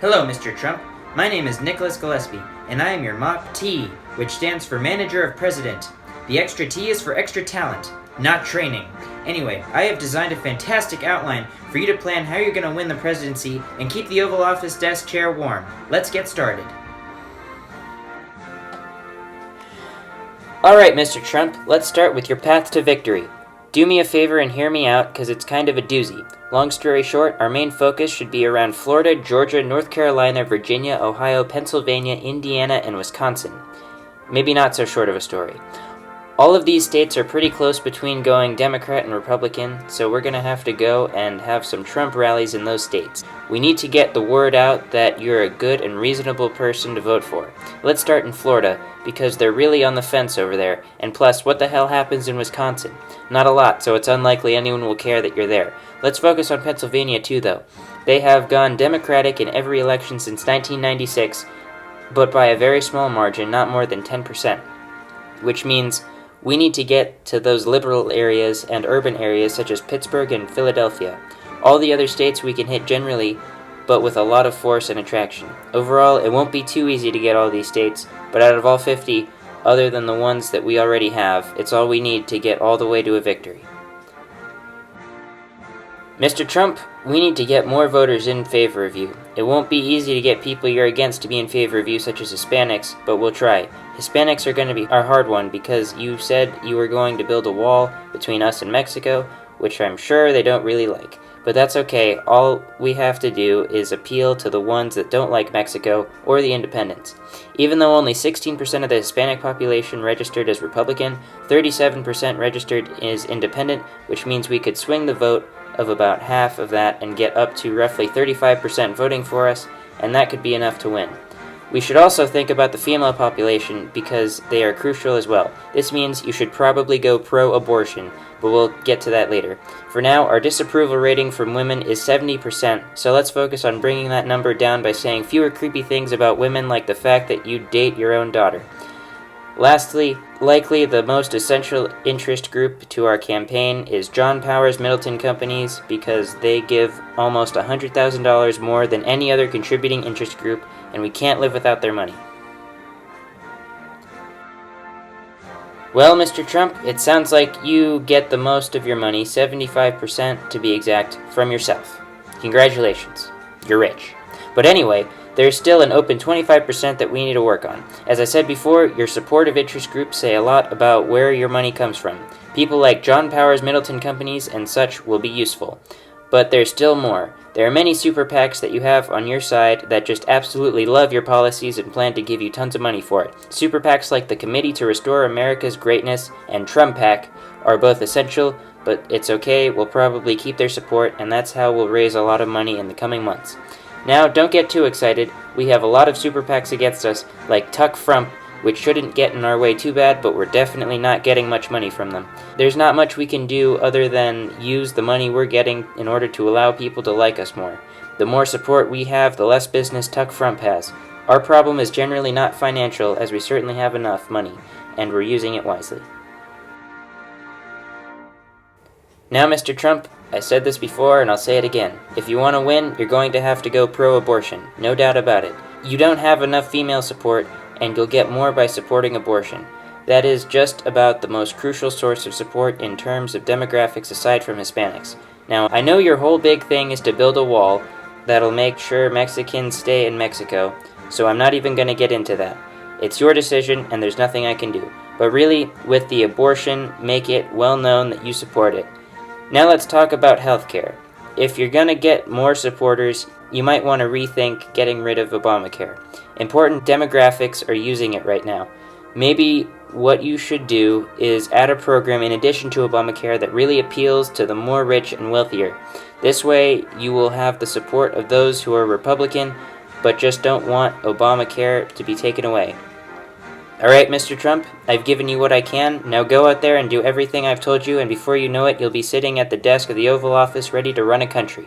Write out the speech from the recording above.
Hello, Mr. Trump. My name is Nicholas Gillespie, and I am your mock T, which stands for Manager of President. The extra T is for extra talent, not training. Anyway, I have designed a fantastic outline for you to plan how you're going to win the presidency and keep the Oval Office desk chair warm. Let's get started. Alright, Mr. Trump, let's start with your path to victory. Do me a favor and hear me out, because it's kind of a doozy. Long story short, our main focus should be around Florida, Georgia, North Carolina, Virginia, Ohio, Pennsylvania, Indiana, and Wisconsin. Maybe not so short of a story. All of these states are pretty close between going Democrat and Republican, so we're going to have to go and have some Trump rallies in those states. We need to get the word out that you're a good and reasonable person to vote for. Let's start in Florida, because they're really on the fence over there, and plus, what the hell happens in Wisconsin? Not a lot, so it's unlikely anyone will care that you're there. Let's focus on Pennsylvania too, though. They have gone Democratic in every election since 1996, but by a very small margin, not more than 10%, which means we need to get to those liberal areas and urban areas such as Pittsburgh and Philadelphia. All the other states we can hit generally, but with a lot of force and attraction. Overall, it won't be too easy to get all these states, but out of all 50, other than the ones that we already have, it's all we need to get all the way to a victory. Mr. Trump, we need to get more voters in favor of you. It won't be easy to get people you're against to be in favor of you, such as Hispanics, but we'll try. Hispanics are going to be our hard one because you said you were going to build a wall between us and Mexico, which I'm sure they don't really like. But that's okay, all we have to do is appeal to the ones that don't like Mexico or the independents. Even though only 16% of the Hispanic population registered as Republican, 37% registered as independent, which means we could swing the vote of about half of that and get up to roughly 35% voting for us, and that could be enough to win. We should also think about the female population because they are crucial as well. This means you should probably go pro-abortion, but we'll get to that later. For now, our disapproval rating from women is 70%, so let's focus on bringing that number down by saying fewer creepy things about women like the fact that you date your own daughter. Lastly, likely the most essential interest group to our campaign is John Powers Middleton Companies because they give almost $100,000 more than any other contributing interest group, and we can't live without their money. Well, Mr. Trump, it sounds like you get the most of your money, 75% to be exact, from yourself. Congratulations. You're rich. But anyway, there's still an open 25% that we need to work on. As I said before, your supportive interest groups say a lot about where your money comes from. People like John Powers Middleton Companies and such will be useful. But there's still more. There are many super PACs that you have on your side that just absolutely love your policies and plan to give you tons of money for it. Super PACs like the Committee to Restore America's Greatness and Trump PAC are both essential, but it's okay, we'll probably keep their support, and that's how we'll raise a lot of money in the coming months. Now, don't get too excited. We have a lot of super PACs against us, like Tuck Frump, which shouldn't get in our way too bad, but we're definitely not getting much money from them. There's not much we can do other than use the money we're getting in order to allow people to like us more. The more support we have, the less business Tuck Frump has. Our problem is generally not financial, as we certainly have enough money, and we're using it wisely. Now, Mr. Trump, I said this before and I'll say it again. If you want to win, you're going to have to go pro-abortion. No doubt about it. You don't have enough female support, and you'll get more by supporting abortion. That is just about the most crucial source of support in terms of demographics aside from Hispanics. Now, I know your whole big thing is to build a wall that'll make sure Mexicans stay in Mexico, so I'm not even going to get into that. It's your decision and there's nothing I can do. But really, with the abortion, make it well known that you support it. Now let's talk about healthcare. If you're going to get more supporters, you might want to rethink getting rid of Obamacare. Important demographics are using it right now. Maybe what you should do is add a program in addition to Obamacare that really appeals to the more rich and wealthier. This way, you will have the support of those who are Republican, but just don't want Obamacare to be taken away. Alright, Mr. Trump, I've given you what I can. Now go out there and do everything I've told you, and before you know it, you'll be sitting at the desk of the Oval Office ready to run a country.